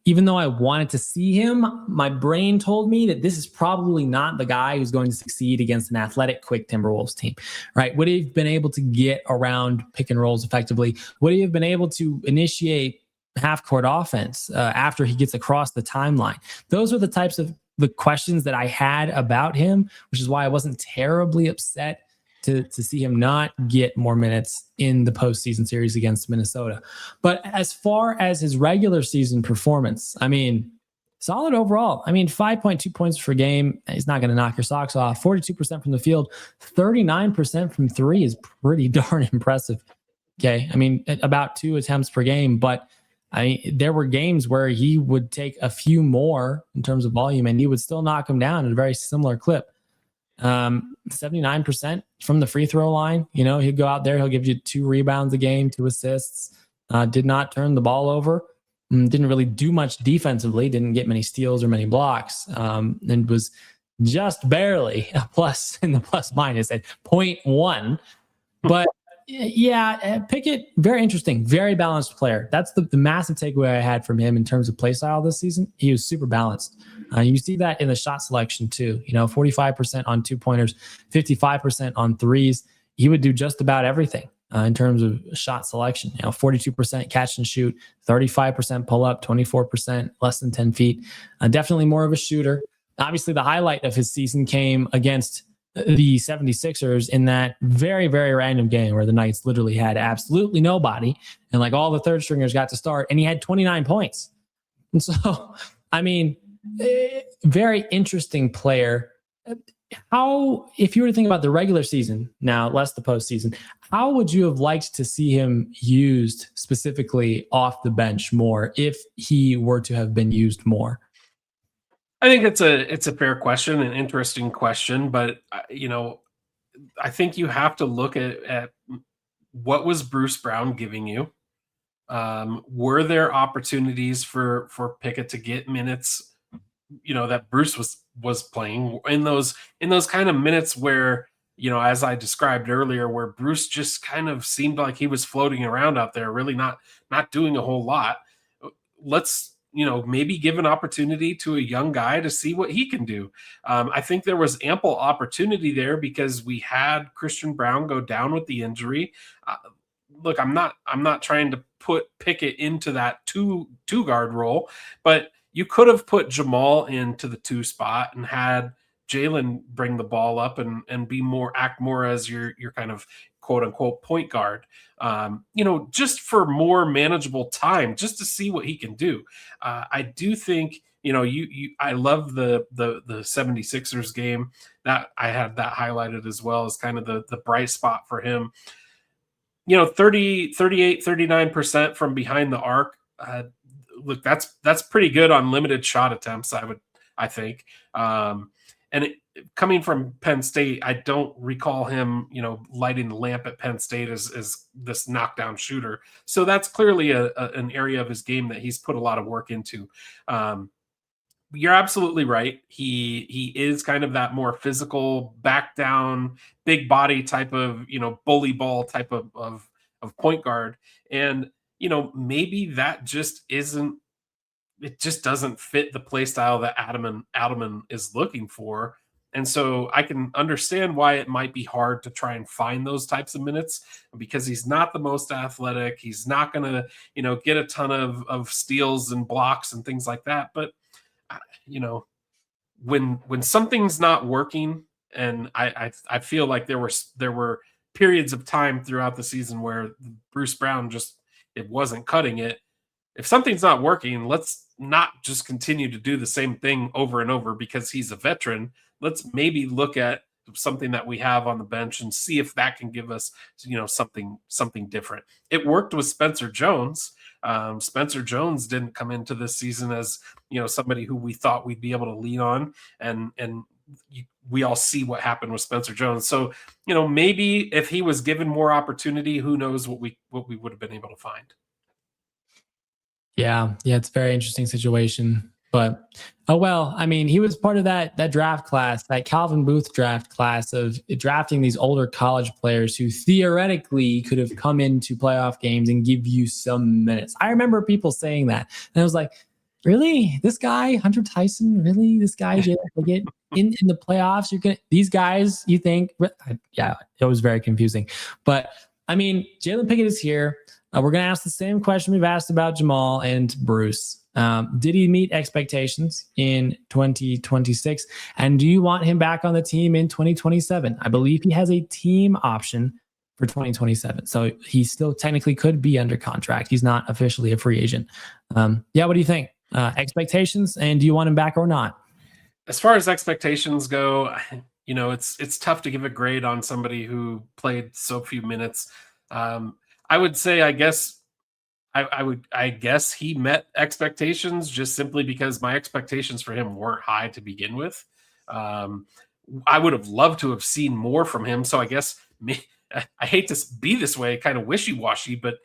Speaker 1: even though I wanted to see him, my brain told me that this is probably not the guy who's going to succeed against an athletic, quick Timberwolves team, right? Would he have been able to get around pick and rolls effectively? Would he have been able to initiate half court offense after he gets across the timeline? Those are the types of the questions that I had about him, which is why I wasn't terribly upset to see him not get more minutes in the postseason series against Minnesota. But as far as his regular season performance, I mean, solid overall. I mean, 5.2 points per game. He's not going to knock your socks off. 42% from the field, 39% from three is pretty darn impressive. Okay. I mean, about 2 attempts per game, but I mean, there were games where he would take a few more in terms of volume and he would still knock him down at a very similar clip. 79% from the free throw line. He'll go out there, he'll give you 2 rebounds a game, 2 assists, did not turn the ball over, didn't really do much defensively, didn't get many steals or many blocks, and was just barely a plus in the plus minus at 0.1. But yeah, Pickett, very interesting, very balanced player. That's the massive takeaway I had from him in terms of play style this season. He was super balanced. You see that in the shot selection too. 45% on 2-pointers, 55% on threes. He would do just about everything in terms of shot selection. 42% catch and shoot, 35% pull up, 24% less than 10 feet. Definitely more of a shooter. Obviously, the highlight of his season came against the 76ers in that very, very random game where the Knights literally had absolutely nobody and like all the third stringers got to start and he had 29 points. And so, I mean, very interesting player. How, if you were to think about the regular season now, less the postseason, how would you have liked to see him used specifically off the bench more if he were to have been used more?
Speaker 2: I think it's a fair question, an interesting question, but I think you have to look at what was Bruce Brown giving you. Were there opportunities for Pickett to get minutes? That Bruce was playing in those kind of minutes where as I described earlier, where Bruce just kind of seemed like he was floating around out there, really not doing a whole lot. Let's maybe give an opportunity to a young guy to see what he can do. I think there was ample opportunity there because we had Christian Brown go down with the injury. Look, I'm not trying to put Pickett into that two guard role, but you could have put Jamal into the 2 spot and had Jalen bring the ball up and act more as your kind of quote unquote point guard, just for more manageable time, just to see what he can do. I do think, I love the 76ers game that I had that highlighted as well as kind of the bright spot for him. 38, 39% from behind the arc. Look, that's pretty good on limited shot attempts, I think. Coming from Penn State, I don't recall him, lighting the lamp at Penn State as this knockdown shooter. So that's clearly an area of his game that he's put a lot of work into. You're absolutely right. He is kind of that more physical, back down, big body type of, bully ball type of point guard. And, maybe that just isn't, it just doesn't fit the play style that Adelman is looking for. And so I can understand why it might be hard to try and find those types of minutes because he's not the most athletic. He's not going to, get a ton of steals and blocks and things like that. But, when something's not working, and I feel like there were periods of time throughout the season where Bruce Brown it wasn't cutting it. If something's not working, let's not just continue to do the same thing over and over because he's a veteran. Let's maybe look at something that we have on the bench and see if that can give us, something different. It worked with Spencer Jones. Spencer Jones didn't come into this season as, somebody who we thought we'd be able to lean on, and we all see what happened with Spencer Jones. So, maybe if he was given more opportunity, who knows what we would have been able to find.
Speaker 1: Yeah, yeah, it's a very interesting situation. But oh well, I mean, he was part of that draft class, that Calvin Booth draft class of drafting these older college players who theoretically could have come into playoff games and give you some minutes. I remember people saying that, and I was like, really, this guy Hunter Tyson, really, this guy Jalen Pickett in the playoffs? You're gonna these guys? You think? Yeah, it was very confusing. But I mean, Jalen Pickett is here. We're going to ask the same question we've asked about Jamal and Bruce. Did he meet expectations in 2026? And do you want him back on the team in 2027? I believe he has a team option for 2027. So he still technically could be under contract. He's not officially a free agent. Yeah, what do you think? Expectations, and do you want him back or not?
Speaker 2: As far as expectations go, it's tough to give a grade on somebody who played so few minutes. I would say, I guess he met expectations just simply because my expectations for him weren't high to begin with. I would have loved to have seen more from him. So I guess I hate to be this way, kind of wishy-washy, but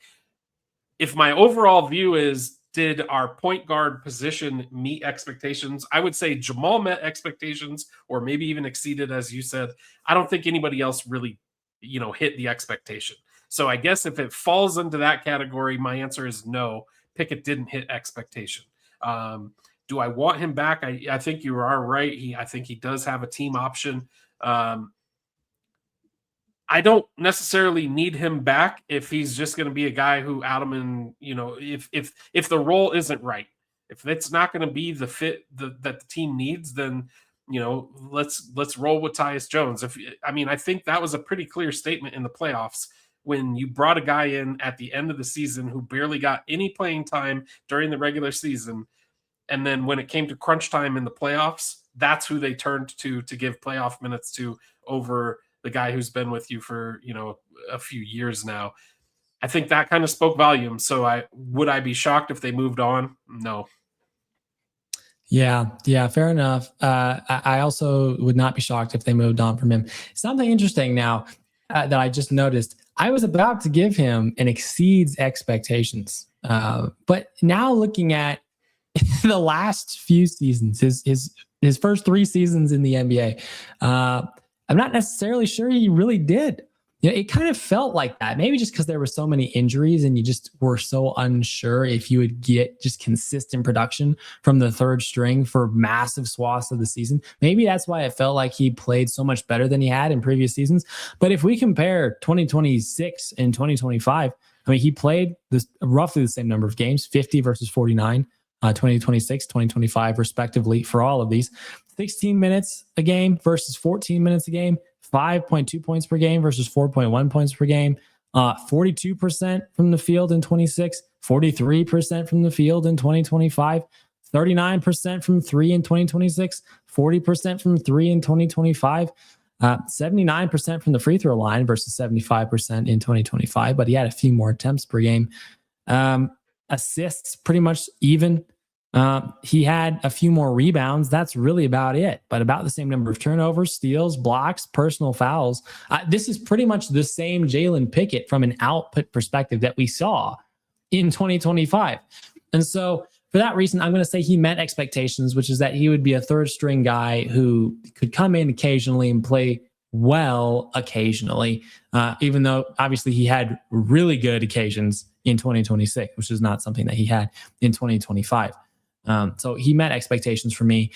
Speaker 2: if my overall view is, did our point guard position meet expectations? I would say Jamal met expectations, or maybe even exceeded, as you said. I don't think anybody else really, hit the expectation. So I guess if it falls into that category, my answer is no. Pickett didn't hit expectation. Do I want him back? I think you are right. I think he does have a team option. I don't necessarily need him back if he's just going to be a guy who Adelman, if the role isn't right, if it's not going to be the fit that the team needs, then let's roll with Tyus Jones. I think that was a pretty clear statement in the playoffs when you brought a guy in at the end of the season who barely got any playing time during the regular season, and then when it came to crunch time in the playoffs, that's who they turned to give playoff minutes to over the guy who's been with you for, a few years now. I think that kind of spoke volumes. So would I be shocked if they moved on? No.
Speaker 1: Yeah, fair enough. I also would not be shocked if they moved on from him. Something interesting now that I just noticed. I was about to give him an exceeds expectations, but now looking at the last few seasons, his first 3 seasons in the NBA, I'm not necessarily sure he really did. It kind of felt like that. Maybe just because there were so many injuries and you just were so unsure if you would get just consistent production from the third string for massive swaths of the season. Maybe that's why it felt like he played so much better than he had in previous seasons. But if we compare 2026 and 2025, he played roughly the same number of games, 50 versus 49, 2026, 2025, respectively, for all of these. 16 minutes a game versus 14 minutes a game, 5.2 points per game versus 4.1 points per game, 42% from the field in 26, 43% from the field in 2025, 39% from 3 in 2026, 40% from 3 in 2025, 79% from the free throw line versus 75% in 2025, but he had a few more attempts per game. Assists pretty much even. He had a few more rebounds. That's really about it, but about the same number of turnovers, steals, blocks, personal fouls. This is pretty much the same Jalen Pickett from an output perspective that we saw in 2025. And so for that reason, I'm going to say he met expectations, which is that he would be a third string guy who could come in occasionally and play well occasionally, even though obviously he had really good occasions in 2026, which is not something that he had in 2025. So he met expectations for me.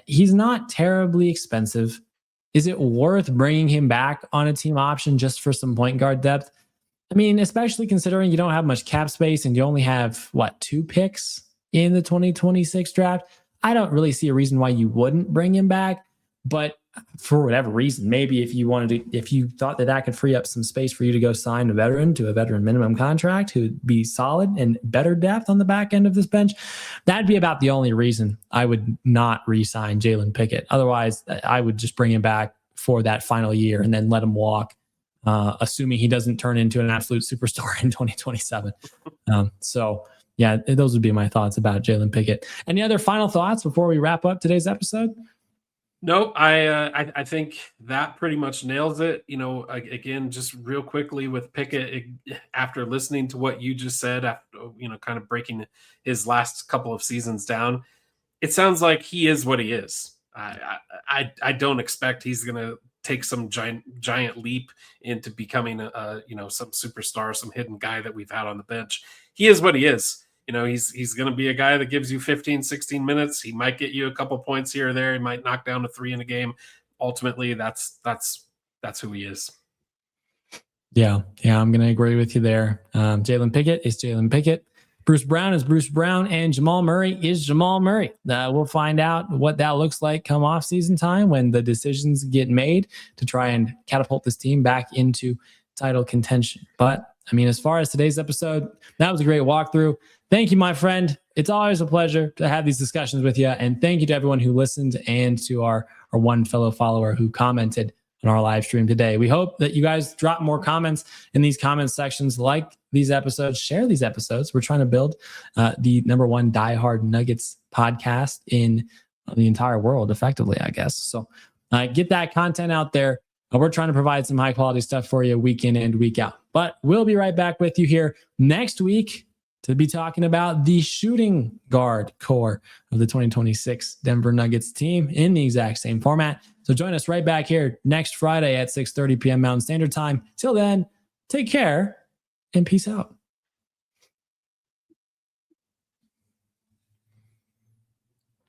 Speaker 1: He's not terribly expensive. Is it worth bringing him back on a team option just for some point guard depth? Especially considering you don't have much cap space and you only have 2 picks in the 2026 draft. I don't really see a reason why you wouldn't bring him back, but for whatever reason, maybe if you thought that could free up some space for you to go sign a veteran to a veteran minimum contract who'd be solid and better depth on the back end of this bench, that'd be about the only reason I would not re-sign Jalen Pickett. Otherwise, I would just bring him back for that final year and then let him walk assuming he doesn't turn into an absolute superstar in 2027. So yeah, those would be my thoughts about Jalen Pickett. Any other final thoughts before we wrap up today's episode?
Speaker 2: Nope, I think that pretty much nails it. Again, just real quickly with Pickett, after listening to what you just said, after kind of breaking his last couple of seasons down, it sounds like he is what he is. I don't expect he's going to take some giant leap into becoming some superstar, some hidden guy that we've had on the bench. He is what he is. He's going to be a guy that gives you 15, 16 minutes. He might get you a couple points here or there. He might knock down a 3 in a game. Ultimately, that's who he is.
Speaker 1: Yeah, I'm going to agree with you there. Jalen Pickett is Jalen Pickett. Bruce Brown is Bruce Brown, and Jamal Murray is Jamal Murray. We'll find out what that looks like come off-season time when the decisions get made to try and catapult this team back into title contention. But, as far as today's episode, that was a great walkthrough. Thank you, my friend. It's always a pleasure to have these discussions with you. And thank you to everyone who listened and to our one fellow follower who commented on our live stream today. We hope that you guys drop more comments in these comment sections, like these episodes, share these episodes. We're trying to build the #1 diehard Nuggets podcast in the entire world, effectively, I guess. So get that content out there. We're trying to provide some high quality stuff for you week in and week out. But we'll be right back with you here next week to be talking about the shooting guard core of the 2026 Denver Nuggets team in the exact same format. So join us right back here next Friday at 6:30 p.m. Mountain Standard Time. Till then, take care and peace out.